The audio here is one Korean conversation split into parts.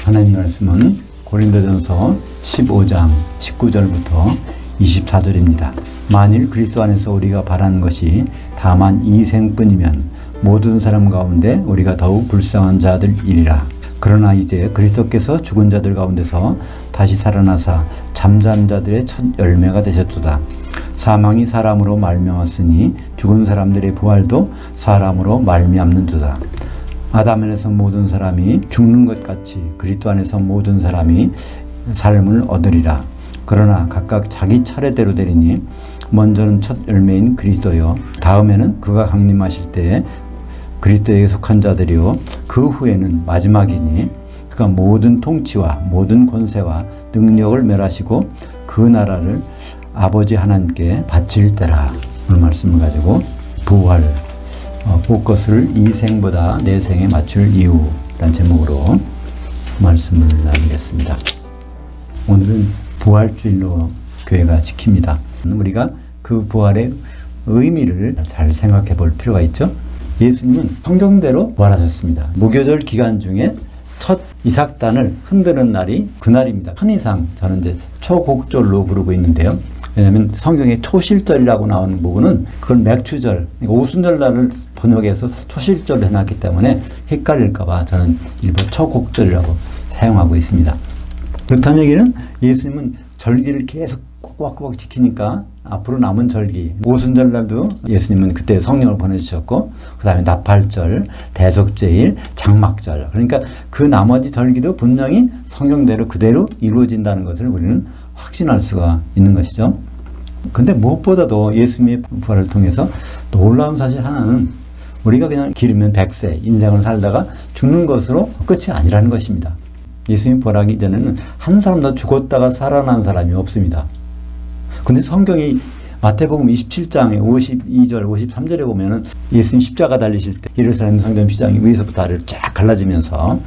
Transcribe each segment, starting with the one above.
하나님 말씀은 고린도전서 15장 19절부터 24절입니다. 만일 그리스도 안에서 우리가 바라는 것이 다만 이 생뿐이면 모든 사람 가운데 우리가 더욱 불쌍한 자들이리라. 그러나 이제 그리스도께서 죽은 자들 가운데서 다시 살아나사 잠자는 자들의 첫 열매가 되셨도다. 사망이 사람으로 말미암았으니 죽은 사람들의 부활도 사람으로 말미암는도다. 아담 안에서 모든 사람이 죽는 것 같이 그리스도 안에서 모든 사람이 삶을 얻으리라. 그러나 각각 자기 차례대로 되리니 먼저는 첫 열매인 그리스도요, 다음에는 그가 강림하실 때에 그리스도에게 속한 자들이요, 그 후에는 마지막이니 그가 모든 통치와 모든 권세와 능력을 멸하시고 그 나라를 아버지 하나님께 바칠 때라. 오늘 말씀을 가지고 부활, 그것을 이 생보다 내 생에 맞출 이유라는 제목으로 말씀을 나누겠습니다. 오늘은 부활주일로 교회가 지킵니다. 우리가 그 부활의 의미를 잘 생각해 볼 필요가 있죠. 예수님은 성경대로 부활하셨습니다. 무교절 기간 중에 첫 이삭단을 흔드는 날이 그날입니다. 편의상 저는 이제 초곡절로 부르고 있는데요. 왜냐하면 성경에 초실절이라고 나오는 부분은 그걸 맥추절, 그러니까 오순절날을 번역해서 초실절로 해놨기 때문에 헷갈릴까봐 저는 일부 초곡절이라고 사용하고 있습니다. 그렇다는 얘기는 예수님은 절기를 계속 꼬박꼬박 지키니까 앞으로 남은 절기, 오순절날도 예수님은 그때 성령을 보내주셨고, 그 다음에 나팔절, 대속제일, 장막절, 그러니까 그 나머지 절기도 분명히 성경대로 그대로 이루어진다는 것을 우리는 확신할 수가 있는 것이죠. 근데 무엇보다도 예수님의 부활을 통해서 놀라운 사실 하나는 우리가 그냥 기르면 100세 인생을 살다가 죽는 것으로 끝이 아니라는 것입니다. 예수님이 부활하기 전에는 한 사람도 죽었다가 살아난 사람이 없습니다. 근데 성경이 마태복음 27장에 52절, 53절에 보면은 예수님 십자가 달리실 때 예루살렘 성전 시장이 위에서부터 아래로 쫙 갈라지면서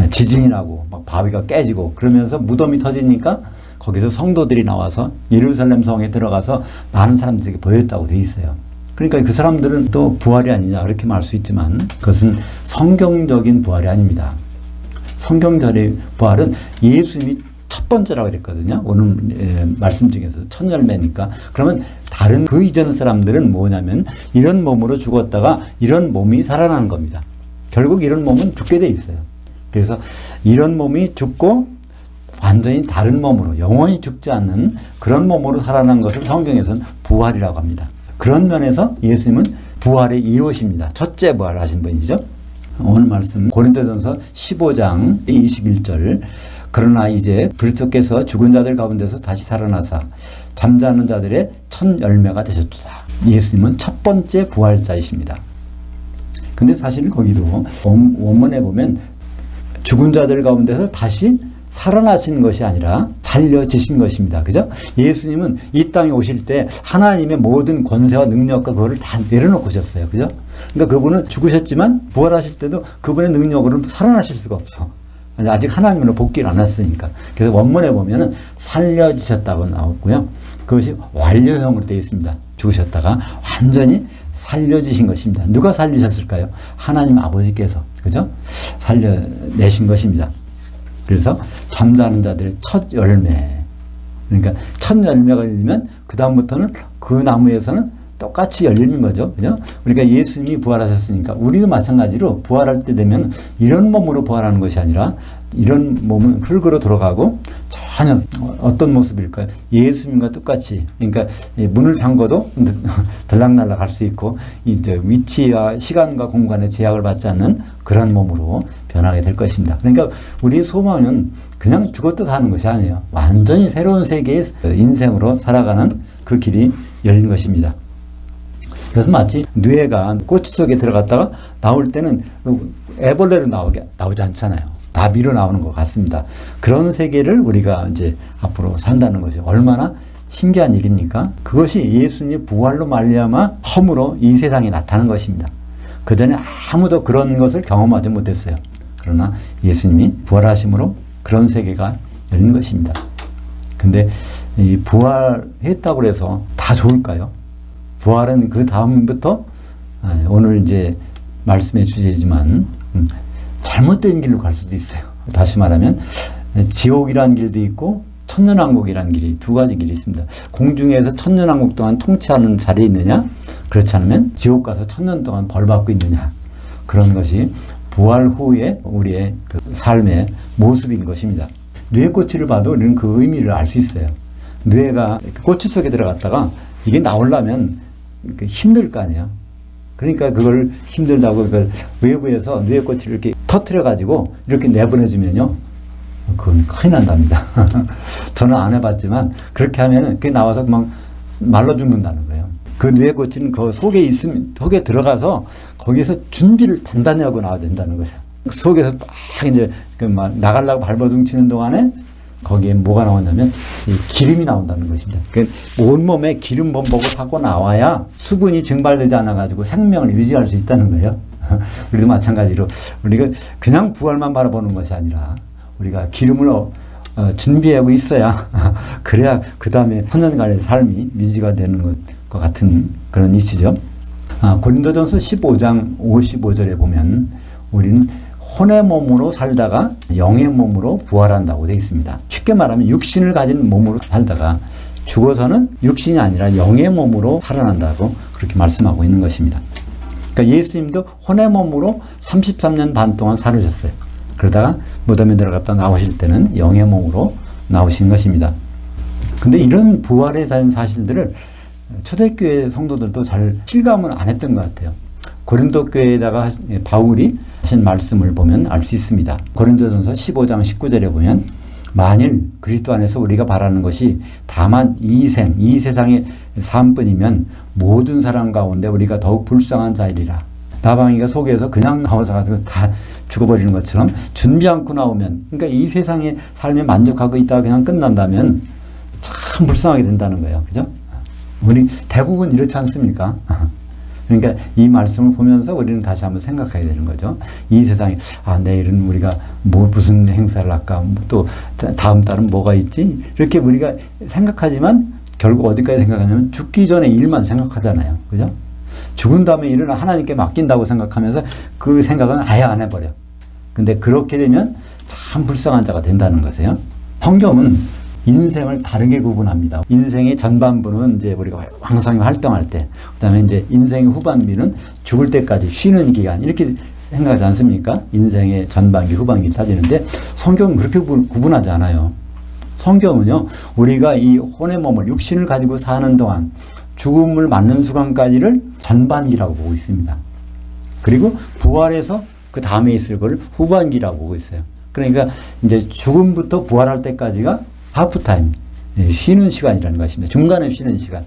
지진이 나고 막 바위가 깨지고 그러면서 무덤이 터지니까 거기서 성도들이 나와서 예루살렘 성에 들어가서 많은 사람들에게 보였다고 돼 있어요. 그러니까 그 사람들은 또 부활이 아니냐 그렇게 말할 수 있지만 그것은 성경적인 부활이 아닙니다. 성경적인 부활은 예수님이 첫 번째라고 그랬거든요. 오늘 말씀 중에서 첫 열매니까. 그러면 다른 그 이전 사람들은 뭐냐면 이런 몸으로 죽었다가 이런 몸이 살아나는 겁니다. 결국 이런 몸은 죽게 돼 있어요. 그래서 이런 몸이 죽고 완전히 다른 몸으로 영원히 죽지 않는 그런 몸으로 살아난 것을 성경에서는 부활이라고 합니다. 그런 면에서 예수님은 부활의 이웃입니다. 첫째 부활하신 분이죠. 오늘 말씀 고린도전서 15장 21절, 그러나 이제 그리스도께서 죽은 자들 가운데서 다시 살아나사 잠자는 자들의 첫 열매가 되셨도다. 예수님은 첫 번째 부활자이십니다. 근데 사실 거기도 원문에 보면 죽은 자들 가운데서 다시 살아나신 것이 아니라 살려지신 것입니다. 그죠? 예수님은 이 땅에 오실 때 하나님의 모든 권세와 능력과 그거를 다 내려놓고 오셨어요. 그죠? 그러니까 그분은 죽으셨지만 부활하실 때도 그분의 능력으로는 살아나실 수가 없어. 아직 하나님으로 복귀를 안 했으니까. 그래서 원문에 보면은 살려지셨다고 나오고요. 그것이 완료형으로 되어 있습니다. 죽으셨다가 완전히 살려지신 것입니다. 누가 살리셨을까요? 하나님 아버지께서. 그죠? 살려내신 것입니다. 그래서 잠자는 자들의 첫 열매. 그러니까 첫 열매가 열리면 그 다음부터는 그 나무에서는 똑같이 열리는 거죠. 그죠? 그러니까 예수님이 부활하셨으니까 우리도 마찬가지로 부활할 때 되면 이런 몸으로 부활하는 것이 아니라 이런 몸은 흙으로 돌아가고 전혀 어떤 모습일까요? 예수님과 똑같이. 그러니까 문을 잠궈도 들락날락 할 수 있고 이제 위치와 시간과 공간의 제약을 받지 않는 그런 몸으로 변하게 될 것입니다. 그러니까 우리의 소망은 그냥 죽었다 사는 것이 아니에요. 완전히 새로운 세계의 인생으로 살아가는 그 길이 열린 것입니다. 그래서 마치 뇌가 꼬치 속에 들어갔다가 나올 때는 애벌레로 나오지 않잖아요. 나비로 나오는 것 같습니다. 그런 세계를 우리가 이제 앞으로 산다는 것이 얼마나 신기한 일입니까? 그것이 예수님의 부활로 말미암아 처음으로 이 세상에 나타난 것입니다. 그전에 아무도 그런 것을 경험하지 못했어요. 그러나 예수님이 부활하심으로 그런 세계가 열린 것입니다. 근데 이 부활했다고 해서 다 좋을까요? 부활은 그 다음부터 오늘 이제 말씀의 주제지만 잘못된 길로 갈 수도 있어요. 다시 말하면 지옥이라는 길도 있고 천년왕국이라는 길이 두 가지 길이 있습니다. 공중에서 천년왕국 동안 통치하는 자리에 있느냐, 그렇지 않으면 지옥 가서 천년 동안 벌 받고 있느냐, 그런 것이 부활 후에 우리의 그 삶의 모습인 것입니다. 뇌꼬치를 봐도 우리는 그 의미를 알 수 있어요. 뇌가 꼬치 속에 들어갔다가 이게 나오려면 힘들 거 아니에요. 그러니까 그걸 힘들다고 그걸 외부에서 뇌꼬치를 이렇게 터트려 가지고 이렇게 내보내주면요, 그건 큰일 난답니다. 저는 안 해봤지만 그렇게 하면은 그게 나와서 막 말라 죽는다는 거예요. 그 뇌꼬치는 그 속에 있으면, 속에 들어가서 거기서 준비를 단단히 하고 나와야 된다는 거죠. 그 속에서 막 이제 막 나가려고 발버둥 치는 동안에 거기에 뭐가 나오냐면 이 기름이 나온다는 것입니다. 그 온몸에 기름 범벅을 하고 나와야 수분이 증발되지 않아가지고 생명을 유지할 수 있다는 거예요. 우리도 마찬가지로 우리가 그냥 부활만 바라보는 것이 아니라 우리가 기름을 준비하고 있어야 그래야 그 다음에 천년간의 삶이 유지가 되는 것과 같은 그런 이치죠. 고린도전서 15장 55절에 보면 우리는 혼의 몸으로 살다가 영의 몸으로 부활한다고 되어 있습니다. 쉽게 말하면 육신을 가진 몸으로 살다가 죽어서는 육신이 아니라 영의 몸으로 살아난다고 그렇게 말씀하고 있는 것입니다. 그러니까 예수님도 혼의 몸으로 33년 반 동안 살으셨어요. 그러다가 무덤에 들어갔다 나오실 때는 영의 몸으로 나오신 것입니다. 근데 이런 부활에 대한 사실들을 초대교회 성도들도 잘 실감을 안 했던 것 같아요. 고린도 교회에다가 바울이 하신 말씀을 보면 알 수 있습니다. 고린도전서 15장 19절에 보면 만일 그리스도 안에서 우리가 바라는 것이 다만 이 세상의 삶뿐이면 모든 사람 가운데 우리가 더욱 불쌍한 자이리라. 나방이가 속에서 그냥 나와서 가서 다 죽어버리는 것처럼 준비 않고 나오면, 그러니까 이 세상의 삶에 만족하고 있다가 그냥 끝난다면 참 불쌍하게 된다는 거예요. 그죠? 우리 대부분 이렇지 않습니까? 그러니까 이 말씀을 보면서 우리는 다시 한번 생각해야 되는 거죠. 이 세상에 내일은 우리가 무슨 행사를 할까, 또 다음 달은 뭐가 있지, 이렇게 우리가 생각하지만 결국 어디까지 생각하냐면 죽기 전에 일만 생각하잖아요. 그죠? 죽은 다음에 일은 하나님께 맡긴다고 생각하면서 그 생각은 아예 안 해버려. 근데 그렇게 되면 참 불쌍한 자가 된다는 것이에요. 성경은 인생을 다르게 구분합니다. 인생의 전반부는 이제 우리가 왕성히 활동할 때, 그 다음에 이제 인생의 후반부는 죽을 때까지 쉬는 기간, 이렇게 생각하지 않습니까? 인생의 전반기, 후반기 따지는데 성경은 그렇게 구분하지 않아요. 성경은요, 우리가 이 혼의 몸을, 육신을 가지고 사는 동안 죽음을 맞는 순간까지를 전반기라고 보고 있습니다. 그리고 부활해서 그 다음에 있을 걸 후반기라고 보고 있어요. 그러니까 이제 죽음부터 부활할 때까지가 하프타임, 쉬는 시간이라는 것입니다. 중간에 쉬는 시간.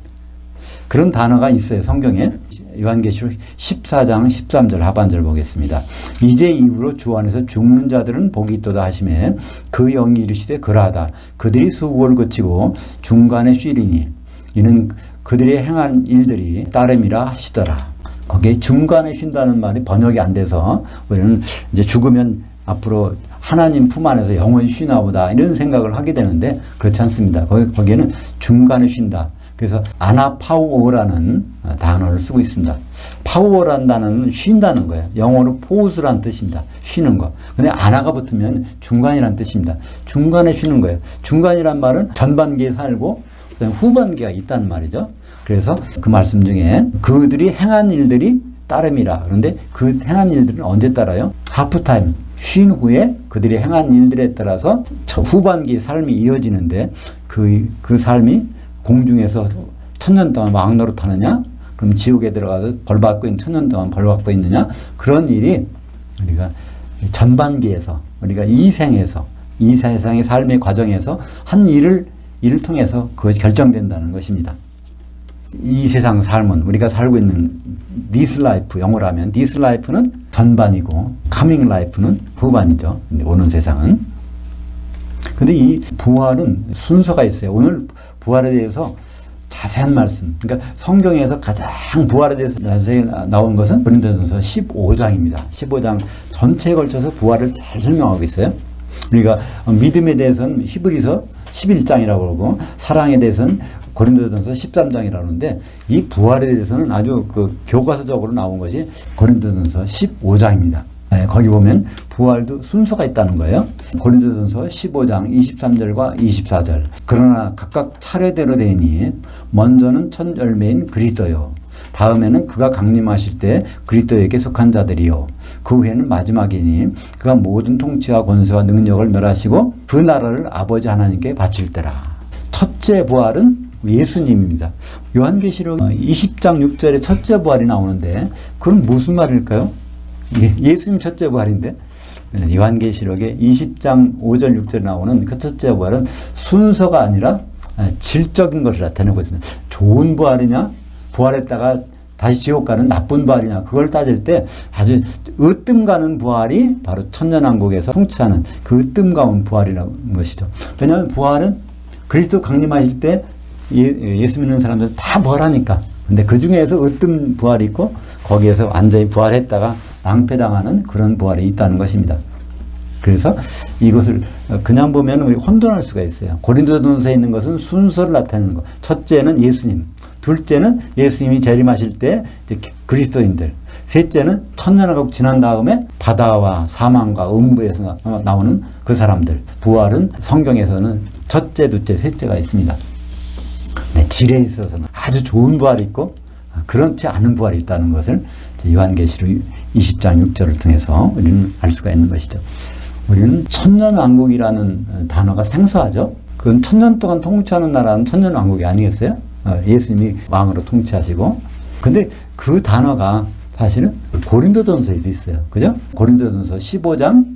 그런 단어가 있어요, 성경에. 요한계시록 14장 13절 하반절 보겠습니다. 이제 이후로 주 안에서 죽는 자들은 복이 있도다 하시매 그 영이 이르시되 그러하다. 그들이 수고를 그치고 중간에 쉬리니 이는 그들이 행한 일들이 따름이라 하시더라. 거기에 중간에 쉰다는 말이 번역이 안 돼서 우리는 이제 죽으면 앞으로 하나님 품 안에서 영원히 쉬나 보다 이런 생각을 하게 되는데 그렇지 않습니다. 거기에는 중간에 쉰다. 그래서 아나파우오라는 단어를 쓰고 있습니다. 파우오라는 단어는 쉰다는 거예요. 영어로 포우스라는 뜻입니다. 쉬는 거. 근데 아나가 붙으면 중간이라는 뜻입니다. 중간에 쉬는 거예요. 중간이란 말은 전반기에 살고 그다음에 후반기가 있다는 말이죠. 그래서 그 말씀 중에 그들이 행한 일들이 따름이라. 그런데 그 행한 일들은 언제 따라요? 하프타임. 쉰 후에 그들이 행한 일들에 따라서 후반기의 삶이 이어지는데 그 삶이 공중에서 천년 동안 왕노릇 하느냐? 그럼 지옥에 들어가서 벌 받고 있는 천년 동안 벌 받고 있느냐? 그런 일이 우리가 전반기에서 우리가 이 생에서 이 세상의 삶의 과정에서 한 일을 통해서 그것이 결정된다는 것입니다. 이 세상 삶은 우리가 살고 있는 this life, 영어로 하면 this life는 전반이고 coming life는 후반이죠. 근데 오는 세상은. 근데 이 부활은 순서가 있어요. 오늘 부활에 대해서 자세한 말씀. 그러니까 성경에서 가장 부활에 대해서 자세히 나온 것은 고린도전서 15장입니다. 15장 전체에 걸쳐서 부활을 잘 설명하고 있어요. 우리가 믿음에 대해서는 히브리서 11장이라고 그러고 사랑에 대해서는 고린도전서 13장이라고 하는데 이 부활에 대해서는 아주 그 교과서적으로 나온 것이 고린도전서 15장입니다. 거기 보면 부활도 순서가 있다는 거예요. 고린도전서 15장 23절과 24절. 그러나 각각 차례대로 되니 먼저는 첫 열매인 그리스도요. 다음에는 그가 강림하실 때 그리스도에게 속한 자들이요. 그 후에는 마지막이니 그가 모든 통치와 권세와 능력을 멸하시고 그 나라를 아버지 하나님께 바칠 때라. 첫째 부활은 예수님입니다. 요한계시록 20장 6절에 첫째 부활이 나오는데 그건 무슨 말일까요? 예수님 첫째 부활인데 요한계시록에 20장 5절 6절에 나오는 그 첫째 부활은 순서가 아니라 질적인 것을 나타내고 있습니다. 좋은 부활이냐, 부활했다가 다시 지옥 가는 나쁜 부활이냐, 그걸 따질 때 아주 으뜸 가는 부활이 바로 천년왕국에서 통치하는 그 으뜸 가운 부활이라는 것이죠. 왜냐하면 부활은 그리스도 강림하실 때 예수 믿는 사람들 다 부활하니까. 근데 그 중에서 으뜸 부활이 있고 거기에서 완전히 부활했다가 낭패당하는 그런 부활이 있다는 것입니다. 그래서 이것을 그냥 보면 우리 혼돈할 수가 있어요. 고린도전서에 있는 것은 순서를 나타내는 것. 첫째는 예수님, 둘째는 예수님이 재림하실 때 그리스도인들, 셋째는 천년왕국 지난 다음에 바다와 사망과 음부에서 나오는 그 사람들. 부활은 성경에서는 첫째, 둘째, 셋째가 있습니다. 네, 질에 있어서는 아주 좋은 부활이 있고 그렇지 않은 부활이 있다는 것을 요한계시록 20장 6절을 통해서 우리는 알 수가 있는 것이죠. 우리는 천년왕국이라는 단어가 생소하죠. 그건 천년 동안 통치하는 나라는 천년왕국이 아니겠어요? 예수님이 왕으로 통치하시고. 근데 그 단어가 사실은 고린도전서에도 있어요. 그죠? 고린도전서 15장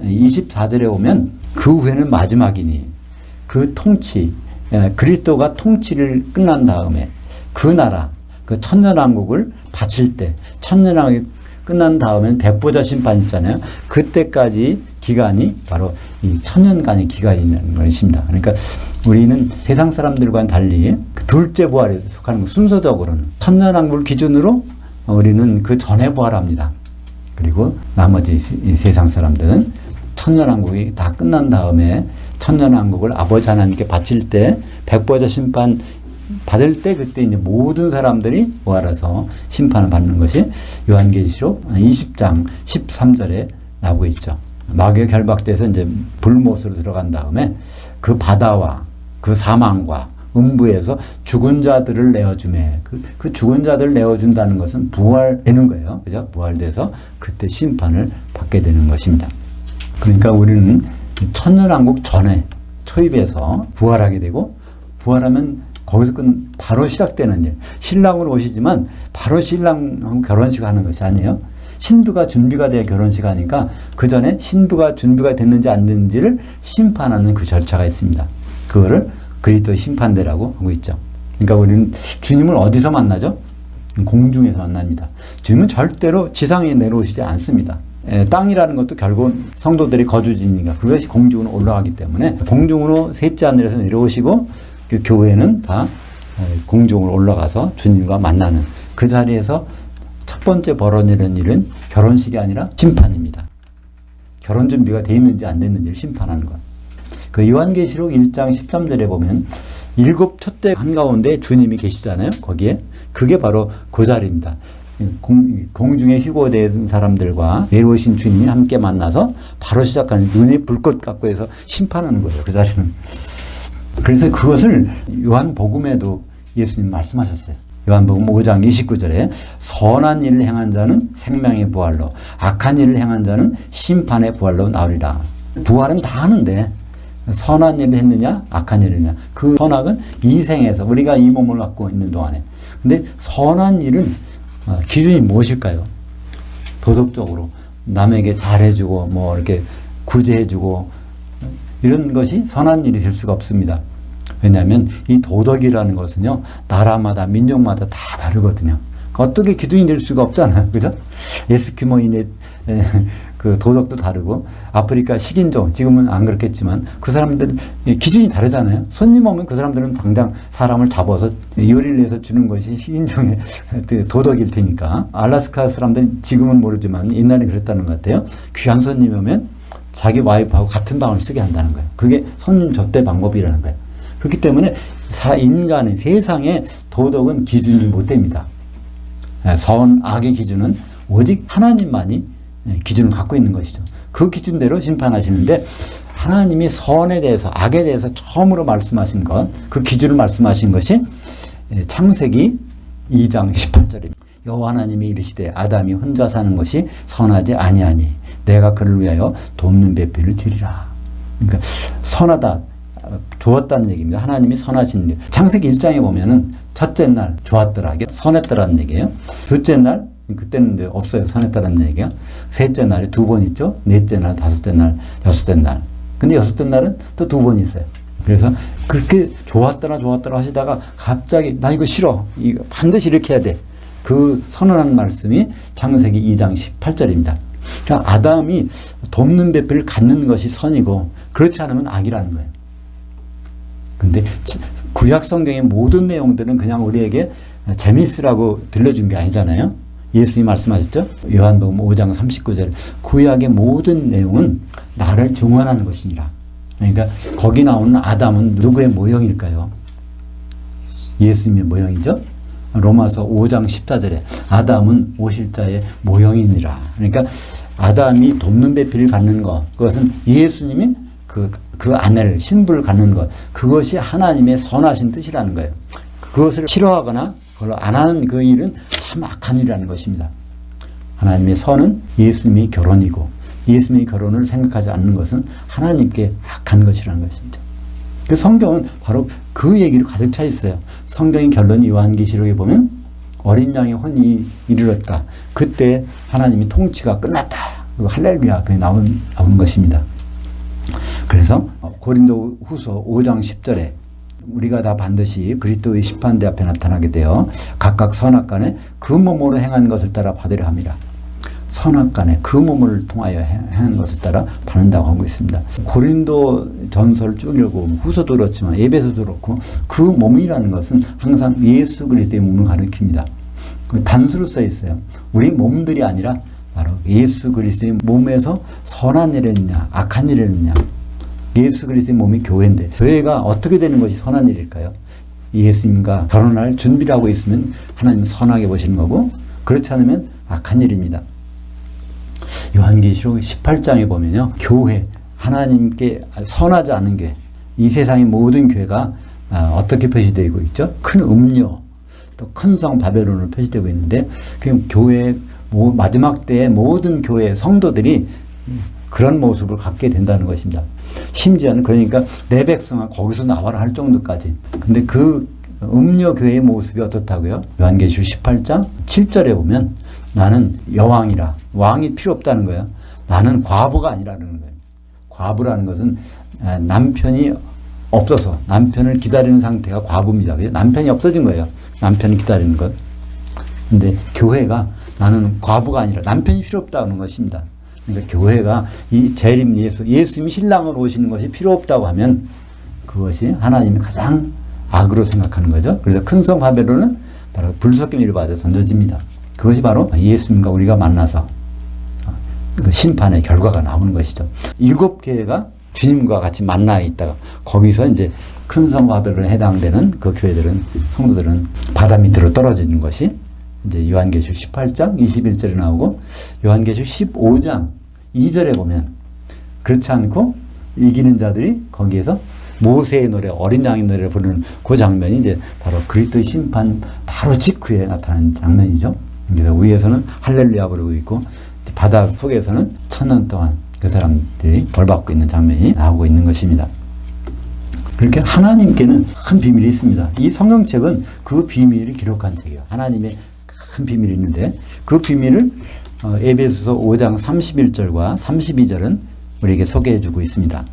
24절에 보면 그 후에는 마지막이니 그 통치, 그리스도가 통치를 끝난 다음에 그 나라, 그 천년왕국을 바칠 때, 천년왕국이 끝난 다음에는 대보자 심판 있잖아요. 그때까지 기간이 바로 이 천년간의 기간이라는 것입니다. 그러니까 우리는 세상 사람들과는 달리 그 둘째 부활에 속하는 것, 순서적으로는 천년왕국을 기준으로 우리는 그 전에 부활합니다. 그리고 나머지 세상 사람들은 천년왕국이 다 끝난 다음에 천년왕국을 아버지 하나님께 바칠 때 백보자 심판 받을 때 그때 이제 모든 사람들이 모아서 심판을 받는 것이 요한계시록 20장 13절에 나오고 있죠. 마귀에 결박돼서 이제 불못으로 들어간 다음에 그 바다와 그 사망과 음부에서 죽은 자들을 내어주매 그 죽은 자들을 내어준다는 것은 부활되는 거예요. 그죠? 부활돼서 그때 심판을 받게 되는 것입니다. 그러니까 우리는 천년왕국 전에 초입에서 부활하게 되고 부활하면 거기서 바로 시작되는 일. 신랑은 오시지만 바로 신랑하고 결혼식 하는 것이 아니에요. 신부가 준비가 돼야 결혼식 하니까 그 전에 신부가 준비가 됐는지 안 됐는지를 심판하는 그 절차가 있습니다. 그거를 그리스도 심판대라고 하고 있죠. 그러니까 우리는 주님을 어디서 만나죠? 공중에서 만납니다. 주님은 절대로 지상에 내려오시지 않습니다. 땅이라는 것도 결국은 성도들이 거주지니까 그것이 공중으로 올라가기 때문에 공중으로 셋째 하늘에서 내려오시고 그 교회는 다 공중으로 올라가서 주님과 만나는 그 자리에서 첫 번째 벌어지는 일은 결혼식이 아니라 심판입니다. 결혼 준비가 돼 있는지 안 됐는지를 심판하는 것. 그 요한계시록 1장 13절에 보면 7 촛대 한가운데 주님이 계시잖아요. 거기에 그게 바로 그 자리입니다. 공중에 휴거된 사람들과 내려오신 주님이 함께 만나서 바로 시작하는 눈에 불꽃 갖고 해서 심판하는 거예요. 그 자리는. 그래서 그것을 요한복음에도 예수님 말씀하셨어요. 요한복음 5장 29절에 선한 일을 행한 자는 생명의 부활로 악한 일을 행한 자는 심판의 부활로 나오리라. 부활은 다 하는데 선한 일을 했느냐 악한 일을 했느냐 그 선악은 이 생에서 우리가 이 몸을 갖고 있는 동안에. 근데 선한 일은 기준이 무엇일까요? 도덕적으로 남에게 잘해주고 뭐 이렇게 구제해주고 이런 것이 선한 일이 될 수가 없습니다. 왜냐하면 이 도덕이라는 것은요 나라마다 민족마다 다 다르거든요. 어떻게 기준이 될 수가 없잖아요. 그죠? 에스키모인의 그 도덕도 다르고 아프리카 식인종 지금은 안 그렇겠지만 그 사람들 기준이 다르잖아요. 손님 오면 그 사람들은 당장 사람을 잡아서 요리를 해서 주는 것이 식인종의 도덕일 테니까. 알래스카 사람들은 지금은 모르지만 옛날에 그랬다는 것 같아요. 귀한 손님이 오면 자기 와이프하고 같은 방을 쓰게 한다는 거예요. 그게 손님 접대 방법이라는 거예요. 그렇기 때문에 인간의 세상의 도덕은 기준이 못 됩니다. 선, 악의 기준은 오직 하나님만이 기준을 갖고 있는 것이죠. 그 기준대로 심판하시는데 하나님이 선에 대해서 악에 대해서 처음으로 말씀하신 것, 그 기준을 말씀하신 것이 창세기 2장 18절입니다. 여호와 하나님이 이르시되 아담이 혼자 사는 것이 선하지 아니하니 내가 그를 위하여 돕는 배필을 드리라. 그러니까 선하다, 좋았다는 얘기입니다. 하나님이 선하신 일. 창세기 1장에 보면은 첫째 날 좋았더라, 선했더라는 얘기예요. 둘째 날, 그때는 이제 없어요. 선했다라는 얘기가. 셋째 날에 2번 있죠. 넷째 날, 다섯째 날, 여섯째 날. 근데 여섯째 날은 또 2번 있어요. 그래서 그렇게 좋았더라 하시다가 갑자기 나 이거 싫어. 이거 반드시 이렇게 해야 돼. 그 선언한 말씀이 창세기 2장 18절입니다. 그러니까 아담이 돕는 배필을 갖는 것이 선이고 그렇지 않으면 악이라는 거예요. 근데 구약 성경의 모든 내용들은 그냥 우리에게 재미있으라고 들려준 게 아니잖아요. 예수님이 말씀하셨죠? 요한복음 5장 39절 구약의 모든 내용은 나를 증언하는 것이니라. 그러니까 거기 나오는 아담은 누구의 모형일까요? 예수님의 모형이죠. 로마서 5장 14절에 아담은 오실 자의 모형이니라. 그러니까 아담이 돕는 배필을 갖는 것, 그것은 예수님이 그 아내를, 신부를 갖는 것, 그것이 하나님의 선하신 뜻이라는 거예요. 그것을 싫어하거나 그걸 안 하는 그 일은 참 악한 일이라는 것입니다. 하나님의 선은 예수님의 결혼이고 예수님의 결혼을 생각하지 않는 것은 하나님께 악한 것이라는 것입니다. 그 성경은 바로 그 얘기로 가득 차 있어요. 성경의 결론이 요한계시록에 보면 어린 양의 혼이 이르렀다. 그때 하나님의 통치가 끝났다. 할렐루야. 그게 나온 것입니다. 그래서 고린도 후서 5장 10절에 우리가 다 반드시 그리스도의 심판대 앞에 나타나게 되어 각각 선악간에 그 몸으로 행한 것을 따라 받으려 함이라. 선악간에 그 몸을 통하여 행한 것을 따라 받는다고 하고 있습니다. 고린도 전설 쭉 읽고 후서도 그렇지만 에베소도 그렇고 그 몸이라는 것은 항상 예수 그리스도의 몸을 가리킵니다. 단수로 써 있어요. 우리 몸들이 아니라 바로 예수 그리스도의 몸에서 선한 일을 했느냐 악한 일을 했느냐. 예수 그리스도의 몸이 교회인데 교회가 어떻게 되는 것이 선한 일일까요? 예수님과 결혼할 준비를 하고 있으면 하나님은 선하게 보시는 거고 그렇지 않으면 악한 일입니다. 요한계시록 18장에 보면요. 교회, 하나님께 선하지 않은 교회, 이 세상의 모든 교회가 어떻게 표시되고 있죠? 큰 음료, 또 큰 성 바벨론으로 표시되고 있는데 그 교회 마지막 때의 모든 교회 성도들이 그런 모습을 갖게 된다는 것입니다. 심지어는 그러니까 내 백성아 거기서 나와라 할 정도까지. 근데 그 음료 교회의 모습이 어떻다고요? 요한계시록 18장 7절에 보면 나는 여왕이라. 왕이 필요 없다는 거예요. 나는 과부가 아니라는 거예요. 과부라는 것은 남편이 없어서 남편을 기다리는 상태가 과부입니다. 남편이 없어진 거예요. 남편을 기다리는 것. 근데 교회가 나는 과부가 아니라 남편이 필요 없다는 것입니다. 그러니까 교회가 이 재림 예수님이 신랑으로 오시는 것이 필요 없다고 하면 그것이 하나님이 가장 악으로 생각하는 거죠. 그래서 큰 성 바벨론은 바로 불섞임을 받아 던져집니다. 그것이 바로 예수님과 우리가 만나서 그 심판의 결과가 나오는 것이죠. 7교회가 주님과 같이 만나 있다가 거기서 이제 큰 성 바벨론에 해당되는 그 교회들은 성도들은 바다 밑으로 떨어지는 것이 이제 요한계시록 18장 21절에 나오고 요한계시록 15장 2절에 보면 그렇지 않고 이기는 자들이 거기에서 모세의 노래, 어린 양의 노래를 부르는 그 장면이 이제 바로 그리스도의 심판 바로 직후에 나타나는 장면이죠. 그래서 위에서는 할렐루야 부르고 있고 바다 속에서는 1000년 동안 그 사람들이 벌받고 있는 장면이 나오고 있는 것입니다. 그렇게 하나님께는 큰 비밀이 있습니다. 이 성경책은 그 비밀을 기록한 책이에요. 하나님의 큰 비밀이 있는데 그 비밀을 에베소서 5장 31절과 32절은 우리에게 소개해주고 있습니다.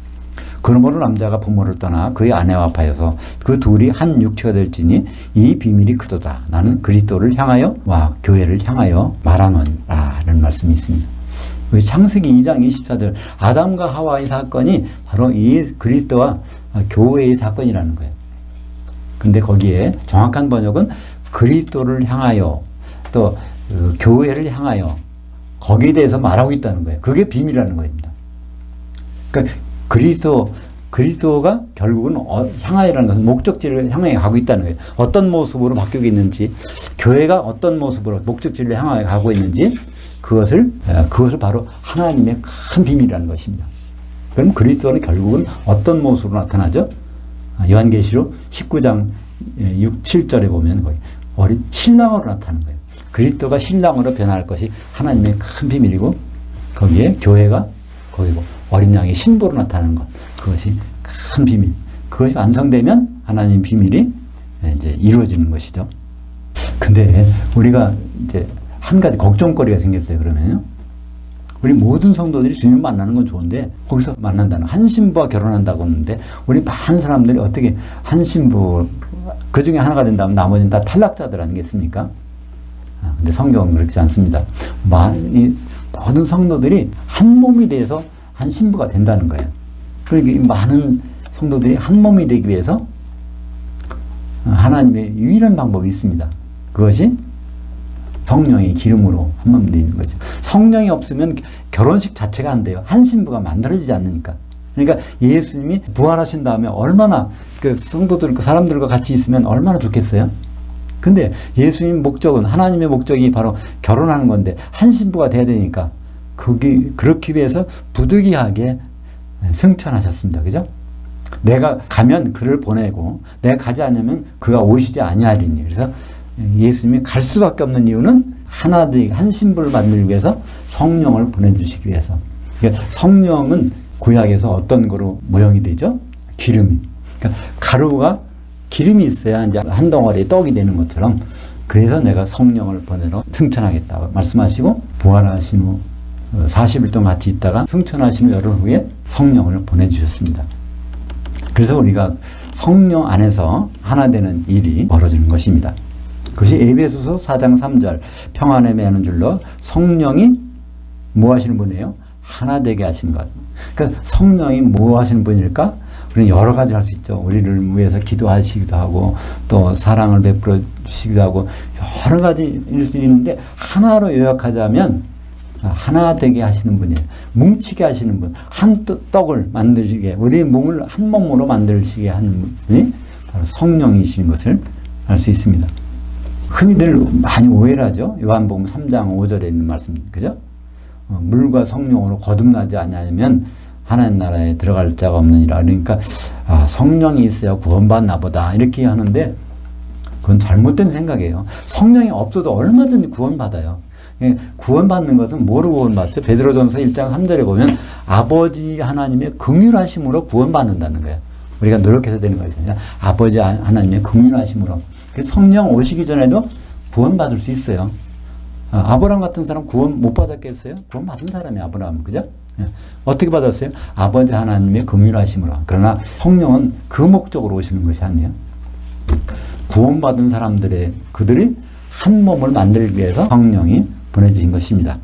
그러므로 남자가 부모를 떠나 그의 아내와 합하여서 그 둘이 한 육체가 될지니 이 비밀이 크도다. 나는 그리스도를 향하여 교회를 향하여 말하노라는 말씀이 있습니다. 창세기 2장 24절 아담과 하와의 사건이 바로 이 그리스도와 교회의 사건이라는 거예요. 근데 거기에 정확한 번역은 그리스도를 향하여 또 교회를 향하여 거기에 대해서 말하고 있다는 거예요. 그게 비밀이라는 겁니다. 그러니까 그리스도가 결국은 향하여라는 것은 목적지를 향해 가고 있다는 거예요. 어떤 모습으로 바뀌고 있는지 교회가 어떤 모습으로 목적지를 향하여 가고 있는지 그것을 바로 하나님의 큰 비밀이라는 것입니다. 그럼 그리스도는 결국은 어떤 모습으로 나타나죠? 요한계시록 19장 6, 7절에 보면 거기 어린 신랑으로 나타나는 거예요. 그리스도가 신랑으로 변할 것이 하나님의 큰 비밀이고 거기에 교회가 거기고 어린 양의 신부로 나타나는 것, 그것이 큰 비밀. 그것이 완성되면 하나님 비밀이 이제 이루어지는 것이죠. 근데 우리가 이제 한 가지 걱정거리가 생겼어요. 그러면요, 우리 모든 성도들이 주님 만나는 건 좋은데 거기서 만난다는 한 신부와 결혼한다고 하는데 우리 많은 사람들이 어떻게 한 신부 그 중에 하나가 된다면 나머지는 다 탈락자들 아니겠습니까? 근데 성경은 그렇지 않습니다. 모든 성도들이 한 몸이 돼서 한 신부가 된다는 거예요. 그러니까 많은 성도들이 한 몸이 되기 위해서 하나님의 유일한 방법이 있습니다. 그것이 성령의 기름으로 한 몸이 되는 거죠. 성령이 없으면 결혼식 자체가 안 돼요. 한 신부가 만들어지지 않으니까. 그러니까 예수님이 부활하신 다음에 얼마나 그 성도들, 그 사람들과 같이 있으면 얼마나 좋겠어요? 근데 예수님 목적은, 하나님의 목적이 바로 결혼하는 건데 한 신부가 돼야 되니까 그렇기 위해서 부득이하게 승천하셨습니다. 그죠? 내가 가면 그를 보내고 내가 가지 않으면 그가 오시지 아니하리니. 그래서 예수님이 갈 수밖에 없는 이유는 한 신부를 만들기 위해서 성령을 보내주시기 위해서. 그러니까 성령은 구약에서 어떤 거로 모형이 되죠? 기름이. 그러니까 가루가 기름이 있어야 이제 한 덩어리 떡이 되는 것처럼, 그래서 내가 성령을 보내러 승천하겠다고 말씀하시고 부활하신 후 40일 동안 같이 있다가 승천하신 후 열흘 후에 성령을 보내주셨습니다. 그래서 우리가 성령 안에서 하나 되는 일이 벌어지는 것입니다. 그것이 에베소서 4장 3절 평안에 매하는 줄로 성령이 뭐 하시는 분이에요? 하나 되게 하시는 것. 그러니까 성령이 뭐 하시는 분일까? 우리는 여러 가지 할 수 있죠. 우리를 위해서 기도하시기도 하고 또 사랑을 베풀어 주시기도 하고 여러 가지 일 수 있는데 하나로 요약하자면 하나 되게 하시는 분이에요. 뭉치게 하시는 분. 한 떡을 만드시게, 우리 몸을 한 몸으로 만드시게 하는 분이 바로 성령이신 것을 알 수 있습니다. 흔히들 많이 오해를 하죠. 요한복음 3장 5절에 있는 말씀, 그죠? 물과 성령으로 거듭나지 않으면 하나님 나라에 들어갈 자가 없느니라. 그러니까 성령이 있어야 구원받나 보다 이렇게 하는데 그건 잘못된 생각이에요. 성령이 없어도 얼마든지 구원받아요. 구원받는 것은 뭐로 구원받죠? 베드로전서 1장 3절에 보면 아버지 하나님의 긍휼하심으로 구원받는다는 거예요. 우리가 노력해서 되는 것이 아니라 아버지 하나님의 긍휼하심으로. 성령 오시기 전에도 구원받을 수 있어요. 아브라함 같은 사람 구원 못 받았겠어요? 구원 받은 사람이 아브라함, 그죠? 어떻게 받았어요? 아버지 하나님의 긍휼하심으로. 그러나 성령은 그 목적으로 오시는 것이 아니에요. 구원받은 사람들의 그들이 한 몸을 만들기 위해서 성령이 보내주신 것입니다.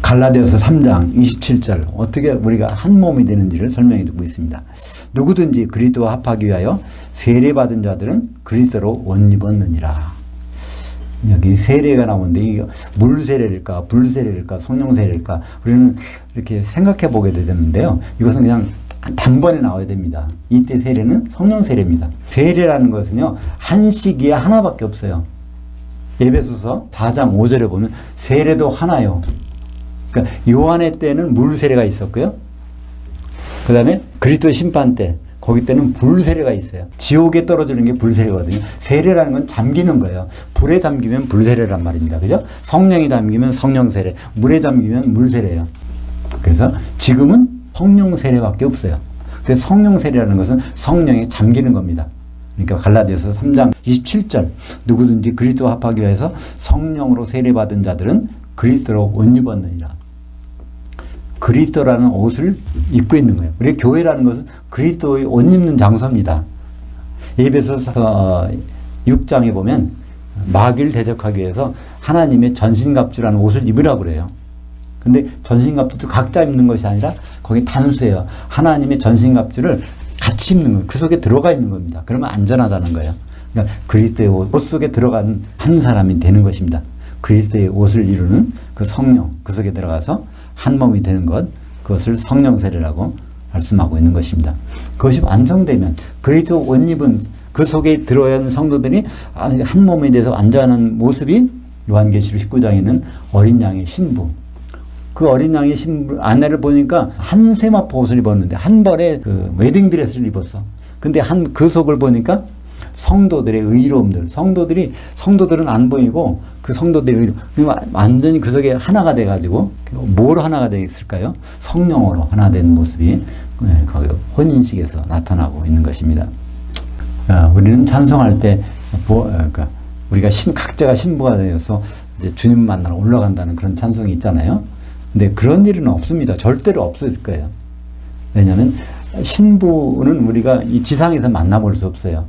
갈라디아서 3장 27절 어떻게 우리가 한 몸이 되는지를 설명해 주고 있습니다. 누구든지 그리스도와 합하기 위하여 세례받은 자들은 그리스도로 옷 입었느니라. 여기 세례가 나오는데 이게 물 세례일까 불 세례일까 성령 세례일까 우리는 이렇게 생각해 보게 되는데요. 이것은 그냥 단번에 나와야 됩니다. 이때 세례는 성령 세례입니다. 세례라는 것은요 한 시기에 하나밖에 없어요. 에베소서 4장 5절에 보면 세례도 하나요. 그러니까 요한의 때는 물 세례가 있었고요. 그 다음에 그리스도 심판 때 거기 때는 불 세례가 있어요. 지옥에 떨어지는 게 불 세례거든요. 세례라는 건 잠기는 거예요. 불에 잠기면 불 세례란 말입니다. 그죠? 성령이 잠기면 성령 세례, 물에 잠기면 물 세례예요. 그래서 지금은 성령 세례밖에 없어요. 근데 성령 세례라는 것은 성령에 잠기는 겁니다. 그러니까 갈라디아서 3장 27절 누구든지 그리스도와 합하기 위해서 성령으로 세례받은 자들은 그리스도로 옷 입었느니라. 그리스도라는 옷을 입고 있는 거예요. 우리 교회라는 것은 그리스도의 옷 입는 장소입니다. 에베소서 6장에 보면 마귀를 대적하기 위해서 하나님의 전신갑주라는 옷을 입으라고 그래요. 근데 전신갑주도 각자 입는 것이 아니라 거기 단수예요. 하나님의 전신갑주를 같이 입는 거예요. 그 속에 들어가 있는 겁니다. 그러면 안전하다는 거예요. 그러니까 그리스도의 옷 속에 들어간 한 사람이 되는 것입니다. 그리스도의 옷을 이루는 그 성령, 그 속에 들어가서 한 몸이 되는 것, 그것을 성령 세례라고 말씀하고 있는 것입니다. 그것이 완성되면 그리스도 옷 입은 그 속에 들어야 하는 성도들이 한 몸이 돼서 앉아있는 모습이 요한계시록 19장에 있는 어린 양의 신부. 그 어린 양의 신부 아내를 보니까 한 세마포 옷을 입었는데 한 벌에 그 웨딩드레스를 입었어. 근데 그 속을 보니까 성도들의 의로움들, 성도들은 안 보이고 그 성도들의 의로, 완전히 그 속에 하나가 돼가지고 뭐로 하나가 되어 있을까요? 성령으로 하나 된 모습이 거기 혼인식에서 나타나고 있는 것입니다. 우리는 찬송할 때 그러니까 우리가 각자가 신부가 되어서 이제 주님 만나러 올라간다는 그런 찬송이 있잖아요. 근데 그런 일은 없습니다. 절대로 없을 거예요. 왜냐하면 신부는 우리가 이 지상에서 만나볼 수 없어요.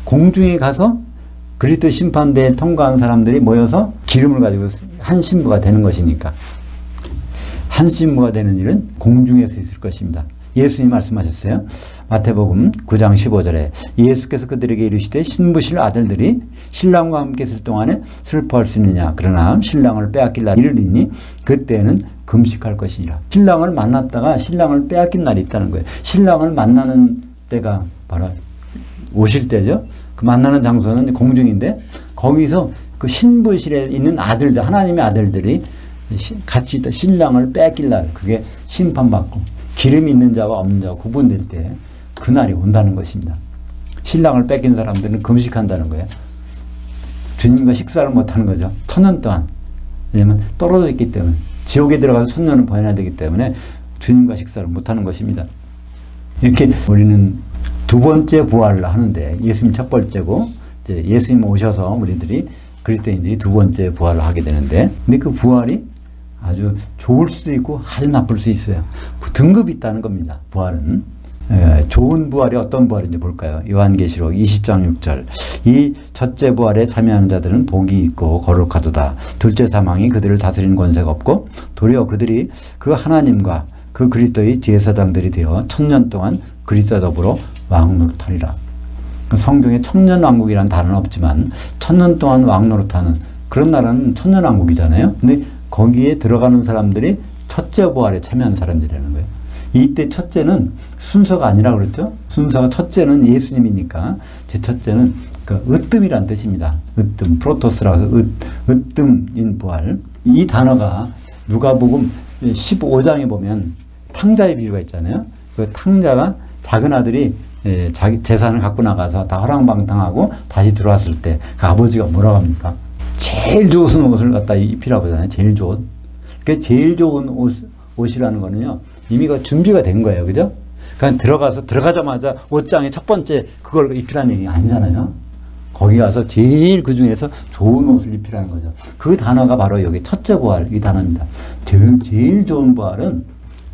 공중에 가서 그리스도 심판대에 통과한 사람들이 모여서 기름을 가지고 한 신부가 되는 것이니까, 한 신부가 되는 일은 공중에서 있을 것입니다. 예수님이 말씀하셨어요. 마태복음 9장 15절에 예수께서 그들에게 이르시되 신부실 아들들이 신랑과 함께 있을 동안에 슬퍼할 수 있느냐. 그러나 신랑을 빼앗길 날이 이르리니 그때는 금식할 것이니라. 신랑을 만났다가 신랑을 빼앗긴 날이 있다는 거예요. 신랑을 만나는 때가 바로 오실 때죠. 그 만나는 장소는 공중인데 거기서 그 신부실에 있는 아들들, 하나님의 아들들이 같이 있다. 신랑을 빼앗길 날, 그게 심판받고 기름이 있는 자와 없는 자가 구분될 때 그날이 온다는 것입니다. 신랑을 뺏긴 사람들은 금식한다는 거예요. 주님과 식사를 못하는 거죠. 1000년 동안. 왜냐하면 떨어져 있기 때문에, 지옥에 들어가서 1000년을 보내야 되기 때문에 주님과 식사를 못하는 것입니다. 이렇게 우리는 두 번째 부활을 하는데, 예수님 첫 번째고 이제 예수님 오셔서 우리들이 그리스도인들이 두 번째 부활을 하게 되는데, 근데 그 부활이 아주 좋을 수도 있고 아주 나쁠 수 있어요. 등급이 있다는 겁니다. 부활은. 좋은 부활이 어떤 부활인지 볼까요? 요한계시록 20장 6절. 이 첫째 부활에 참여하는 자들은 복이 있고 거룩하도다. 둘째 사망이 그들을 다스리는 권세가 없고 도리어 그들이 그 하나님과 그 그리스도의 제사장들이 되어 1000년 동안 그리스도와 더불어 왕노릇하리라. 성경에 천년왕국이라는 단어는 없지만 1000년 동안 왕노릇하는 그런 나라는 천년왕국이잖아요. 근데 거기에 들어가는 사람들이 첫째 부활에 참여한 사람들이라는 거예요. 이때 첫째는 순서가 아니라 그랬죠. 순서가 첫째는 예수님이니까 제 첫째는 그 으뜸이란 뜻입니다. 으뜸, 프로토스라고 해서 으뜸인 부활. 이 단어가 누가복음 15장에 보면 탕자의 비유가 있잖아요. 그 탕자가 작은 아들이 자기 재산을 갖고 나가서 다 허랑방탕하고 다시 들어왔을 때 그 아버지가 뭐라고 합니까? 제일 좋은 옷을 갖다 입히라고 하잖아요. 제일 좋은. 그 제일 좋은 옷이라는 거는요, 이미 그 준비가 된 거예요. 그죠? 그러니까 들어가자마자 옷장에 첫 번째 그걸 입히라는 얘기 아니잖아요. 거기 가서 제일 그 중에서 좋은 옷을 입히라는 거죠. 그 단어가 바로 여기 첫째 부활, 이 단어입니다. 제일 좋은 부활은,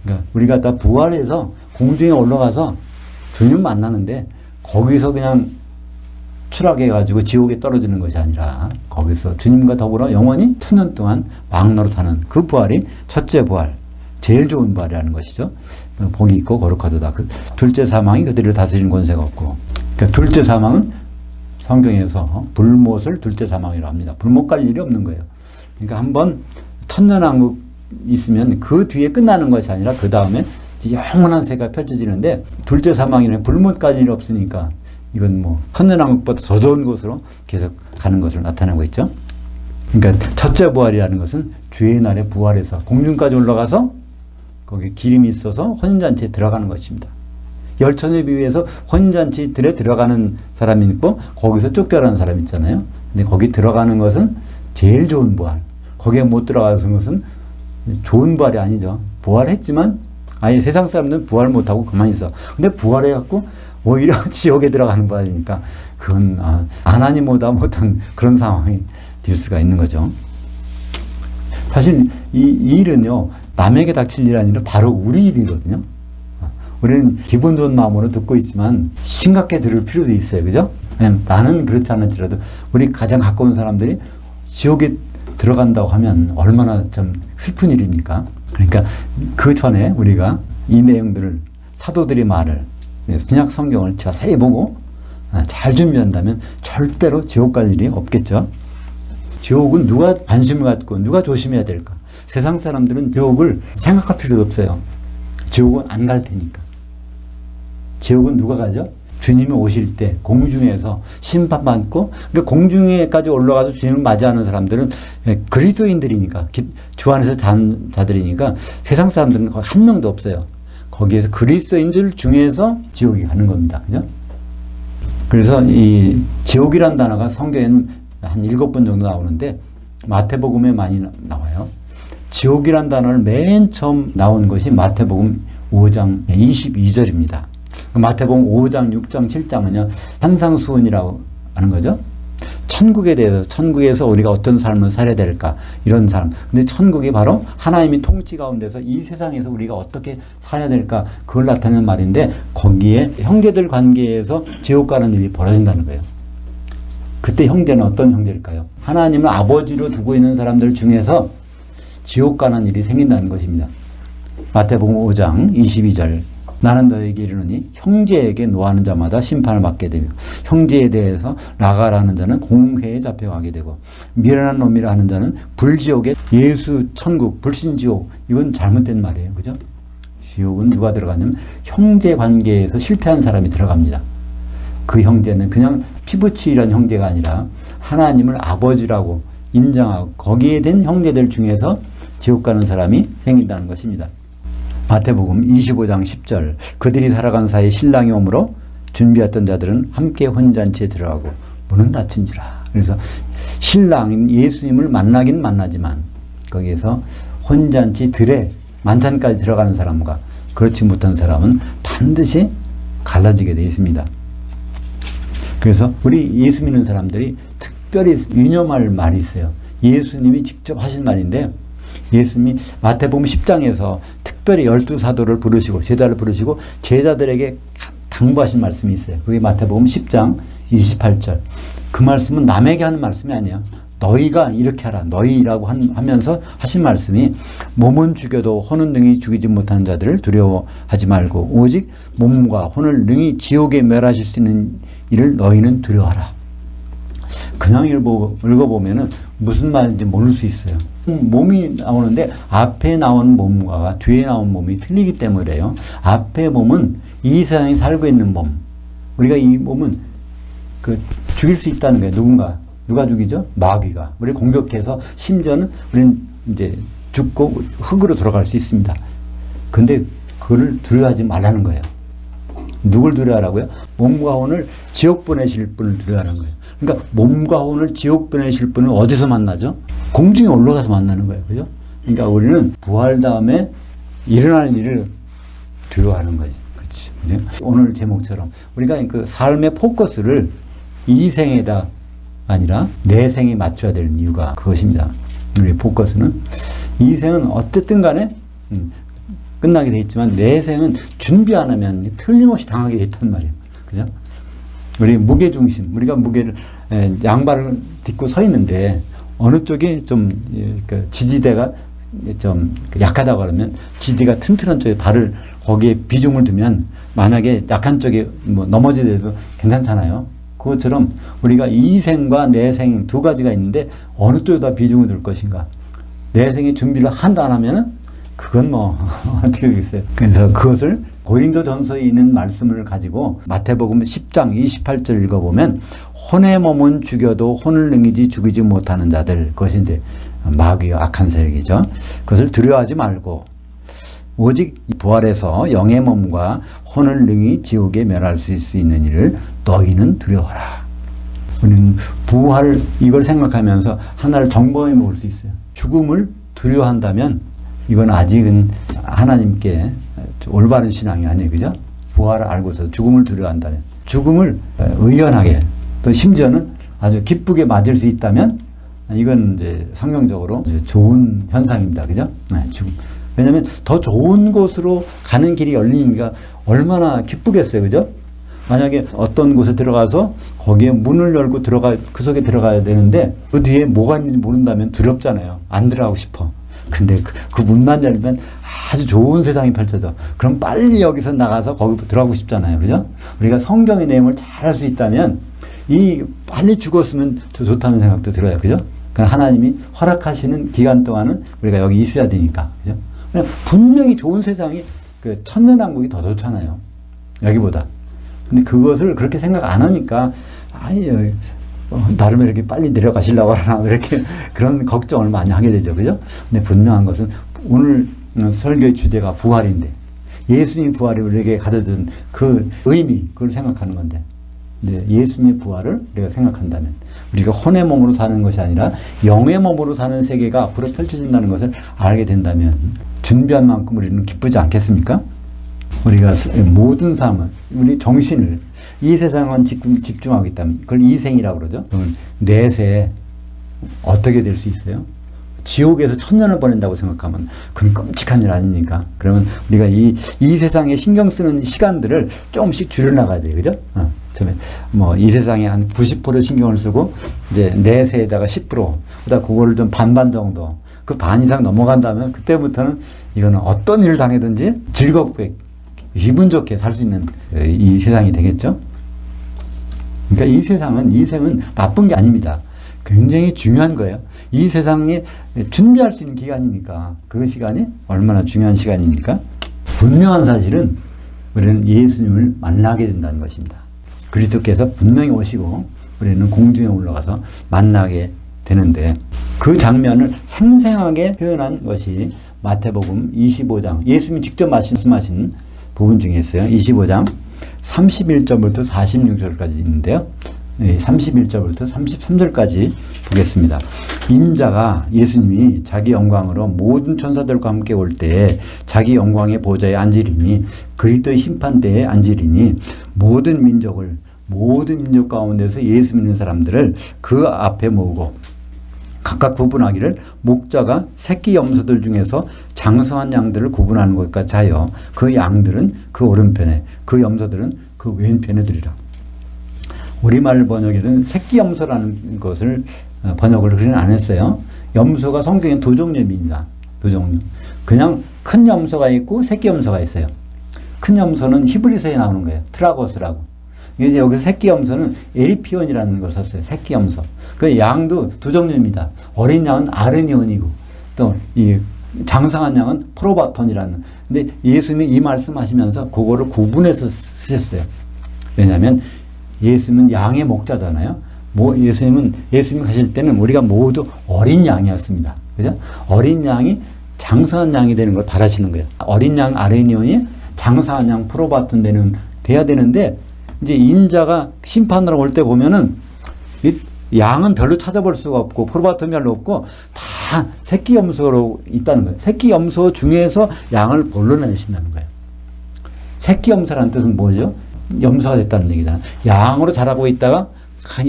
그러니까 우리가 다 부활해서 공중에 올라가서 주님 만나는데 거기서 그냥 추락해가지고 지옥에 떨어지는 것이 아니라 거기서 주님과 더불어 영원히 1000년 동안 왕노릇하는 그 부활이 첫째 부활, 제일 좋은 부활이라는 것이죠. 복이 있고 거룩하도다. 그 둘째 사망이 그들을 다스리는 권세가 없고, 그러니까 둘째 사망은 성경에서 불못을 둘째 사망이라고 합니다. 불못 갈 일이 없는 거예요. 그러니까 한번 천년왕국 있으면 그 뒤에 끝나는 것이 아니라 그 다음에 영원한 세계가 펼쳐지는데, 둘째 사망이면 불못 갈 일이 없으니까 이건 뭐 천년왕국보다 더 좋은 곳으로 계속 가는 것을 나타내고 있죠. 그러니까 첫째 부활이라는 것은 주의 날에 부활해서 공중까지 올라가서 거기 기름이 있어서 혼인잔치에 들어가는 것입니다. 열천의 비유에서 혼인잔치들에 들어가는 사람이 있고 거기서 쫓겨나는 사람이 있잖아요. 근데 거기 들어가는 것은 제일 좋은 부활. 거기에 못 들어가는 것은 좋은 부활이 아니죠. 부활했지만 아예 세상 사람들은 부활 못하고 가만히 있어. 근데 부활해갖고 오히려 지옥에 들어가는 부활이니까 그건 하나님보다 못한 그런 상황이 될 수가 있는 거죠. 사실 이 일은요, 남에게 닥칠 일 아니라 바로 우리 일이거든요. 우리는 기분 좋은 마음으로 듣고 있지만 심각하게 들을 필요도 있어요. 그죠? 왜냐면 나는 그렇지 않을지라도 우리 가장 가까운 사람들이 지옥에 들어간다고 하면 얼마나 좀 슬픈 일입니까? 그러니까 그 전에 우리가 이 내용들을, 사도들의 말을, 신약 성경을 자세히 보고 잘 준비한다면 절대로 지옥 갈 일이 없겠죠. 지옥은 누가 관심을 갖고 누가 조심해야 될까? 세상 사람들은 지옥을 생각할 필요도 없어요. 지옥은 안 갈 테니까. 지옥은 누가 가죠? 주님이 오실 때 공중에서 심판받고, 그러니까 공중에까지 올라가서 주님을 맞이하는 사람들은 그리스도인들이니까, 주 안에서 잔 자들이니까 세상 사람들은 거의 한 명도 없어요. 거기에서 그리스도인들 중에서 지옥에 가는 겁니다. 그죠? 그래서 이 지옥이란 단어가 성경에는 한 7번 정도 나오는데 마태복음에 많이 나와요. 지옥이란 단어를 맨 처음 나온 것이 마태복음 5장 22절입니다. 마태복음 5장, 6장, 7장은요, 산상수훈이라고 하는 거죠. 천국에 대해서, 천국에서 우리가 어떤 삶을 살아야 될까, 이런 삶. 근데 천국이 바로 하나님이 통치 가운데서 이 세상에서 우리가 어떻게 살아야 될까, 그걸 나타내는 말인데, 거기에 형제들 관계에서 지옥 가는 일이 벌어진다는 거예요. 그때 형제는 어떤 형제일까요? 하나님을 아버지로 두고 있는 사람들 중에서 지옥 가는 일이 생긴다는 것입니다. 마태복음 5장 22절. 나는 너에게 이르노니 형제에게 노하는 자마다 심판을 받게 되며 형제에 대해서 나가라는 자는 공회에 잡혀가게 되고 미련한 놈이라 하는 자는 불지옥에, 예수 천국, 불신지옥, 이건 잘못된 말이에요. 그죠? 지옥은 누가 들어가냐면 형제 관계에서 실패한 사람이 들어갑니다. 그 형제는 그냥 피부치이란 형제가 아니라 하나님을 아버지라고 인정하고 거기에 된 형제들 중에서 지옥 가는 사람이 생긴다는 것입니다. 마태복음 25장 10절. 그들이 살아간 사이 신랑이 오므로 준비했던 자들은 함께 혼잔치에 들어가고 문은 닫힌지라. 그래서 신랑인 예수님을 만나긴 만나지만 거기에서 혼잔치 들에 만찬까지 들어가는 사람과 그렇지 못한 사람은 반드시 갈라지게 되어 있습니다. 그래서 우리 예수 믿는 사람들이 특별히 유념할 말이 있어요. 예수님이 직접 하신 말인데, 예수님이 마태복음 10장에서 특별히 12사도를 부르시고 제자를 부르시고 제자들에게 당부하신 말씀이 있어요. 그게 마태복음 10장 28절. 그 말씀은 남에게 하는 말씀이 아니에요. 너희가 이렇게 하라. 너희라고 하면서 하신 말씀이 몸은 죽여도 혼은 능히 죽이지 못하는 자들을 두려워하지 말고 오직 몸과 혼을 능히 지옥에 멸하실 수 있는 이를 너희는 두려워하라. 그냥 읽어보면은 무슨 말인지 모를 수 있어요. 몸이 나오는데 앞에 나온 몸과 뒤에 나온 몸이 틀리기 때문에요. 앞에 몸은 이 세상에 살고 있는 몸. 우리가 이 몸은 죽일 수 있다는 거예요. 누가 죽이죠? 마귀가. 우리 공격해서 심지어는 우리는 이제 죽고 흙으로 돌아갈 수 있습니다. 근데 그걸 두려워하지 말라는 거예요. 누굴 두려워하라고요? 몸과 혼을 지옥 보내실 분을 두려워하는 거예요. 그러니까 몸과 혼을 지옥 보내실 분은 어디서 만나죠? 공중에 올라가서 만나는 거예요. 그죠? 그러니까 우리는 부활 다음에 일어날 일을 두려워하는 거지. 그렇지. 그죠? 오늘 제목처럼 우리가 그 삶의 포커스를 이 생에다 아니라 내 생에 맞춰야 되는 이유가 그것입니다. 우리 포커스는 이 생은 어쨌든 간에 끝나게 돼 있지만 내 생은 준비 안 하면 틀림없이 당하게 돼 있단 말이에요. 그죠? 우리 무게중심, 우리가 무게를, 양발을 딛고 서 있는데 어느 쪽이 좀 지지대가 좀 약하다고 그러면 지지대가 튼튼한 쪽에 발을 거기에 비중을 두면 만약에 약한 쪽에 뭐 넘어지더라도 괜찮잖아요. 그것처럼 우리가 이 생과 내 생 두 가지가 있는데 어느 쪽에다 비중을 둘 것인가. 내 생의 준비를 한다 안 하면은 그건 뭐 어떻게 되겠어요. 그래서 그것을 고린도전서에 있는 말씀을 가지고 마태복음 10장 28절 읽어보면 혼의 몸은 죽여도 혼을 능히 죽이지 못하는 자들, 그것이 이제 마귀와 악한 세력이죠. 그것을 두려워하지 말고 오직 부활해서 영의 몸과 혼을 능히 지옥에 멸할 수 있는 일을 너희는 두려워하라. 우리는 부활 이걸 생각하면서 하나를 정범해 먹을 수 있어요. 죽음을 두려워한다면 이건 아직은 하나님께 올바른 신앙이 아니에요. 그죠? 부활을 알고서 죽음을 두려워한다면, 죽음을 의연하게, 또 심지어는 아주 기쁘게 맞을 수 있다면 이건 이제 성경적으로 좋은 현상입니다. 그죠? 네, 죽음. 왜냐하면 더 좋은 곳으로 가는 길이 열리니까 얼마나 기쁘겠어요. 그죠? 만약에 어떤 곳에 들어가서 거기에 문을 열고 그 속에 들어가야 되는데 그 뒤에 뭐가 있는지 모른다면 두렵잖아요. 안 들어가고 싶어. 근데 그 문만 열면 아주 좋은 세상이 펼쳐져. 그럼 빨리 여기서 나가서 거기 들어가고 싶잖아요. 그죠? 우리가 성경의 내용을 잘 할 수 있다면 빨리 죽었으면 좋다는 생각도 들어요. 그죠? 그러니까 하나님이 허락하시는 기간 동안은 우리가 여기 있어야 되니까. 그죠? 분명히 좋은 세상이 천년왕국이 더 좋잖아요. 여기보다. 근데 그것을 그렇게 생각 안 하니까 나름 이렇게 빨리 내려가시려고 하나 이렇게 그런 걱정을 많이 하게 되죠. 그죠? 근데 분명한 것은 오늘 설교의 주제가 부활인데 예수님 부활이 우리에게 가져준 그 의미, 그걸 생각하는 건데, 근데 예수님의 부활을 우리가 생각한다면 우리가 혼의 몸으로 사는 것이 아니라 영의 몸으로 사는 세계가 앞으로 펼쳐진다는 것을 알게 된다면 준비한 만큼 우리는 기쁘지 않겠습니까? 우리가 모든 삶을, 우리 정신을 이 세상만 집중하고 있다면 그걸 이생이라고 그러죠. 그러면 내세 어떻게 될 수 있어요? 지옥에서 천년을 보낸다고 생각하면 그건 끔찍한 일 아닙니까? 그러면 우리가 이 세상에 신경 쓰는 시간들을 조금씩 줄여나가야 돼요. 그죠? 이 세상에 한 90% 신경을 쓰고, 이제 내세에다가 10%, 그다가 그거를 좀 반반 정도, 그 반 이상 넘어간다면 그때부터는 이거는 어떤 일을 당해든지 즐겁게, 기분 좋게 살 수 있는 이 세상이 되겠죠? 그러니까 이 세상은 나쁜 게 아닙니다. 굉장히 중요한 거예요. 이 세상에 준비할 수 있는 기간이니까, 그 시간이 얼마나 중요한 시간입니까? 분명한 사실은 우리는 예수님을 만나게 된다는 것입니다. 그리스도께서 분명히 오시고 우리는 공중에 올라가서 만나게 되는데, 그 장면을 생생하게 표현한 것이 마태복음 25장, 예수님이 직접 말씀하신 부분 중에 있어요. 25장 31절부터 46절까지 있는데요. 31절부터 33절까지 보겠습니다. 인자가, 예수님이 자기 영광으로 모든 천사들과 함께 올 때에 자기 영광의 보좌에 앉으리니, 그리스도의 심판대에 앉으리니, 모든 민족 가운데서 예수 믿는 사람들을 그 앞에 모으고 각각 구분하기를, 목자가 새끼 염소들 중에서 장성한 양들을 구분하는 것 같이 하여 그 양들은 그 오른편에, 그 염소들은 그 왼편에 두리라. 우리말 번역에는 새끼 염소라는 것을 번역을 그리는 안 했어요. 염소가 성경에 두 종류입니다. 두 종류. 그냥 큰 염소가 있고 새끼 염소가 있어요. 큰 염소는 히브리서에 나오는 거예요. 트라고스라고. 그래서 여기서 새끼 염소는 에리피온이라는 걸 썼어요. 새끼 염소. 그 양도 두 종류입니다. 어린 양은 아르니온이고, 또 이 장성한 양은 프로바톤이라는. 근데 예수님이 이 말씀하시면서 그거를 구분해서 쓰셨어요. 왜냐하면 예수님은 양의 목자잖아요. 예수님 가실 때는 우리가 모두 어린 양이었습니다. 그죠? 어린 양이 장성한 양이 되는 걸 바라시는 거예요. 어린 양 아르니온이 장성한 양 프로바톤 돼야 되는데, 이제 인자가 심판으로 올 때 보면은 이 양은 별로 찾아볼 수가 없고 프로바톤이 별로 없고 다 새끼 염소로 있다는 거예요. 새끼 염소 중에서 양을 골라내신다는 거예요. 새끼 염소라는 뜻은 뭐죠? 염소가 됐다는 얘기잖아요. 양으로 자라고 있다가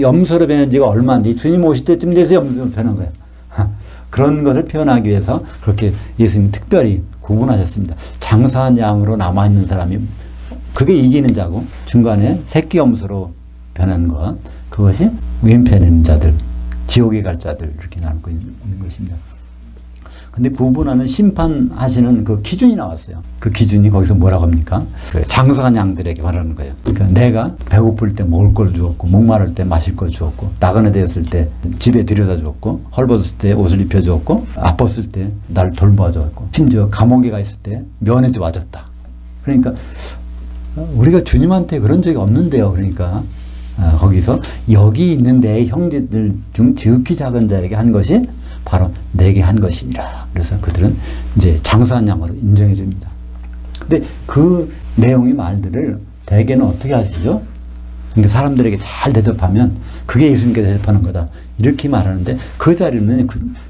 염소로 변한 지가 얼마 안 돼. 주님 오실 때쯤 돼서 염소로 변한 거예요. 그런 것을 표현하기 위해서 그렇게 예수님이 특별히 구분하셨습니다. 장사한 양으로 남아있는 사람이 그게 이기는 자고, 중간에 새끼 염소로 변한 것, 그것이 왼편에 있는 자들, 지옥에 갈 자들, 이렇게 나누고 있는 것입니다. 근데 구분하는 심판하시는 그 기준이 나왔어요. 그 기준이 거기서 뭐라고 합니까? 그 장성한 양들에게 말하는 거예요. 그러니까 내가 배고플 때 먹을 걸 주었고, 목마를 때 마실 걸 주었고, 나그네 되었을 때 집에 들여다 주었고, 헐벗을 때 옷을 입혀 주었고, 아팠을 때 날 돌보아 주었고, 심지어 감옥에 가 있을 때 면회도 와줬다. 그러니까 우리가 주님한테 그런 적이 없는데요. 그러니까 거기서 여기 있는 내 형제들 중 지극히 작은 자에게 한 것이 바로 내게 한 것이니라. 그래서 그들은 이제 장수한 양으로 인정해 줍니다. 근데 그 내용의 말들을 대개는 어떻게 하시죠? 그러니까 사람들에게 잘 대접하면 그게 예수님께 대접하는 거다, 이렇게 말하는데, 그 자리는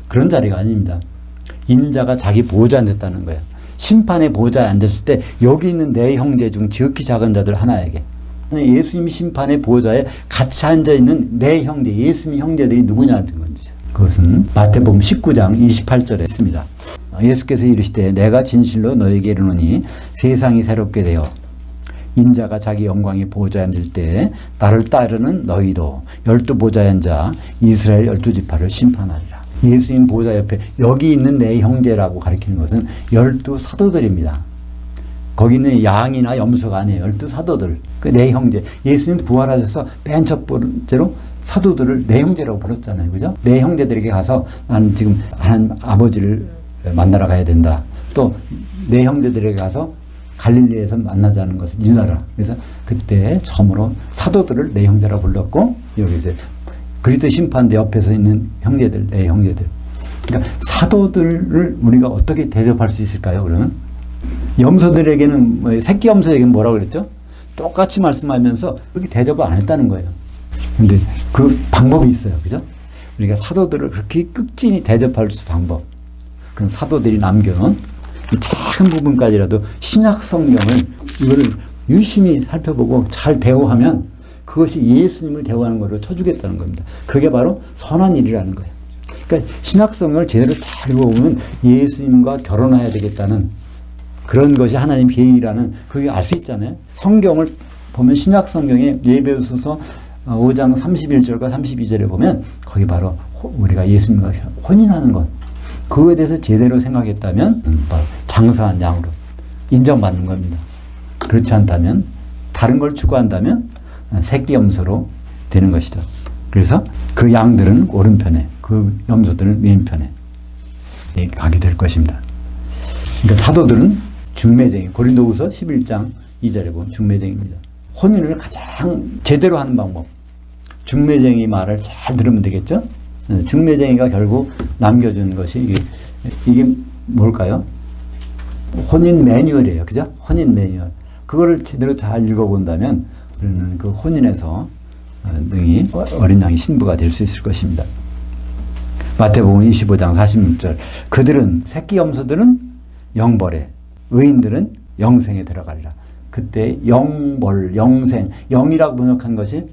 그런 자리가 아닙니다. 인자가 자기 보좌에 앉았다는 거예요. 심판의 보좌에 앉았을 때 여기 있는 내 형제 중 지극히 작은 자들 하나에게, 예수님이 심판의 보좌에 같이 앉아있는 내 형제, 예수님 형제들이 누구냐는 건지, 그것은 마태복음 19장 28절에 있습니다. 예수께서 이르시되 내가 진실로 너에게 이르노니 세상이 새롭게 되어 인자가 자기 영광의 보좌에 앉을 때 나를 따르는 너희도 12보좌에 앉아 이스라엘 12지파를 심판하리라. 예수님 보좌 옆에 여기 있는 내 형제라고 가리키는 것은 12사도들입니다. 거기는 양이나 염소가 아니에요. 12사도들. 그 내 형제. 예수님 부활하셔서 맨 첫 번째로 사도들을 내 형제라고 불렀잖아요. 그죠? 내 형제들에게 가서 나는 지금 하나님 아버지를 만나러 가야 된다. 또 내 형제들에게 가서 갈릴리에서 만나자는 것을 일러라. 그래서 그때 처음으로 사도들을 내 형제라 불렀고, 여기서 그리스도 심판대 옆에서 있는 형제들, 내 형제들. 그러니까 사도들을 우리가 어떻게 대접할 수 있을까요? 그러면 염소들에게는 새끼 염소에게는 뭐라고 그랬죠? 똑같이 말씀하면서 그렇게 대접을 안 했다는 거예요. 근데 그 방법이 있어요. 그죠? 우리가 사도들을 그렇게 끝진히 대접할 수 방법. 그건 사도들이 남겨놓은 이 작은 부분까지라도 신약 성경을 이거를 유심히 살펴보고 잘 대우하면 그것이 예수님을 대우하는 것으로 쳐주겠다는 겁니다. 그게 바로 선한 일이라는 거예요. 그러니까 신약 성경을 제대로 잘 읽어보면 예수님과 결혼해야 되겠다는 그런 것이 하나님 계획이라는 그게 알 수 있잖아요. 성경을 보면 신약 성경에 예배소서 5장 31절과 32절에 보면 거기 바로 우리가 예수님과 혼인하는 것, 그거에 대해서 제대로 생각했다면 바로 장사한 양으로 인정받는 겁니다. 그렇지 않다면, 다른 걸 추구한다면 새끼 염소로 되는 것이죠. 그래서 그 양들은 오른편에, 그 염소들은 왼편에 가게 될 것입니다. 그러니까 사도들은 중매쟁이, 고린도후서 11장 2절에 보면 중매쟁이입니다. 혼인을 가장 제대로 하는 방법, 중매쟁이 말을 잘 들으면 되겠죠. 중매쟁이가 결국 남겨준 것이 이게 뭘까요? 혼인 매뉴얼이에요. 그죠? 혼인 매뉴얼. 그거를 제대로 잘 읽어본다면 우리는 그 혼인에서 능히 어린 양의 신부가 될 수 있을 것입니다. 마태복음 25장 46절. 그들은, 새끼 염소들은 영벌에, 의인들은 영생에 들어가리라. 그때 영벌, 영생, 영이라고 번역한 것이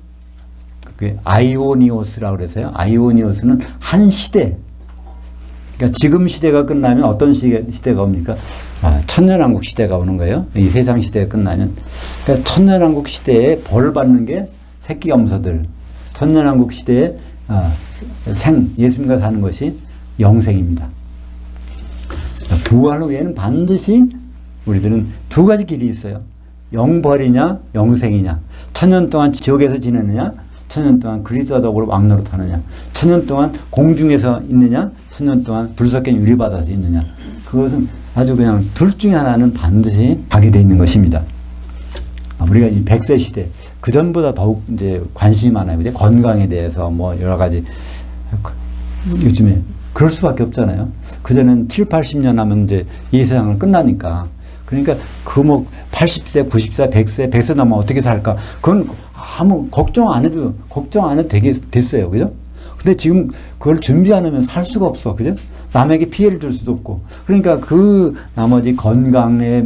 그게 아이오니오스라고 그래서요. 아이오니오스는 한 시대. 그러니까 지금 시대가 끝나면 어떤 시대가 옵니까? 천년왕국 시대가 오는 거예요. 이 세상 시대가 끝나면. 그러니까 천년왕국 시대에 벌 받는 게 새끼 염소들. 천년왕국 시대에 예수님과 사는 것이 영생입니다. 부활 후에는 반드시 우리들은 두 가지 길이 있어요. 영벌이냐, 영생이냐. 천년 동안 지옥에서 지내느냐, 천년 동안 그리스도와 더불어 왕노릇 하느냐, 천년 동안 공중에서 있느냐, 천년 동안 불섞인 유리바다에서 있느냐. 그것은 아주 그냥 둘 중에 하나는 반드시 가게 돼 있는 것입니다. 우리가 이 100세 시대, 그 전보다 더욱 이제 관심이 많아요. 이제 건강에 대해서 뭐 여러 가지. 요즘에 그럴 수밖에 없잖아요. 그전엔 7, 80년 하면 이제 이 세상을 끝나니까. 그러니까 그 뭐 80세, 90세, 100세 넘으면 어떻게 살까? 그건 아무 걱정 안 해도 되게 됐어요. 그죠? 근데 지금 그걸 준비 안 하면 살 수가 없어. 그죠? 남에게 피해를 줄 수도 없고. 그러니까 그 나머지 건강에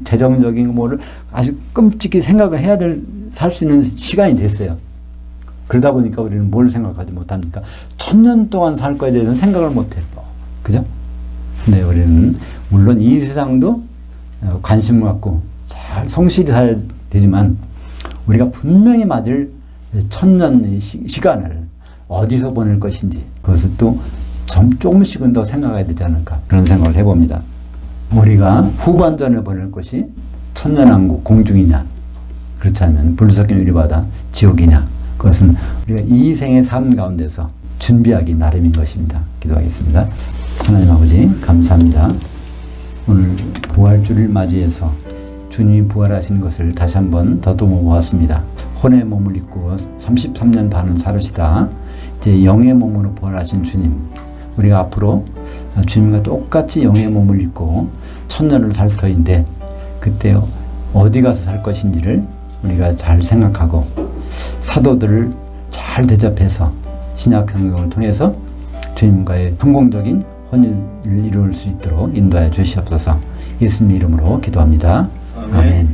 재정적인 뭐를 아주 끔찍히 생각을 해야 살 수 있는 시간이 됐어요. 그러다 보니까 우리는 뭘 생각하지 못합니까? 1000년 동안 살 거에 대해서는 생각을 못 해요. 그죠? 근데 우리는 물론 이 세상도 관심을 갖고 잘 성실히 살아야 되지만 우리가 분명히 맞을 1000년 시간을 어디서 보낼 것인지 그것을 또 조금씩은 더 생각해야 되지 않을까 그런 생각을 해봅니다. 우리가 후반전을 보낼 것이 천년왕국 공중이냐, 그렇지 않으면 불섞인 유리바다 지옥이냐, 그것은 우리가 이 생의 삶 가운데서 준비하기 나름인 것입니다. 기도하겠습니다. 하나님 아버지 감사합니다. 오늘 부활주를 맞이해서 주님이 부활하신 것을 다시 한번 더듬어 보았습니다. 혼의 몸을 입고 33년 반을 살으시다 이제 영의 몸으로 부활하신 주님, 우리가 앞으로 주님과 똑같이 영의 몸을 입고 1000년을 살 터인데 그때 어디 가서 살 것인지를 우리가 잘 생각하고 사도들을 잘 대접해서 신약 성경을 통해서 주님과의 성공적인 혼인을 이룰 수 있도록 인도하여 주시옵소서. 예수님 이름으로 기도합니다. 아멘.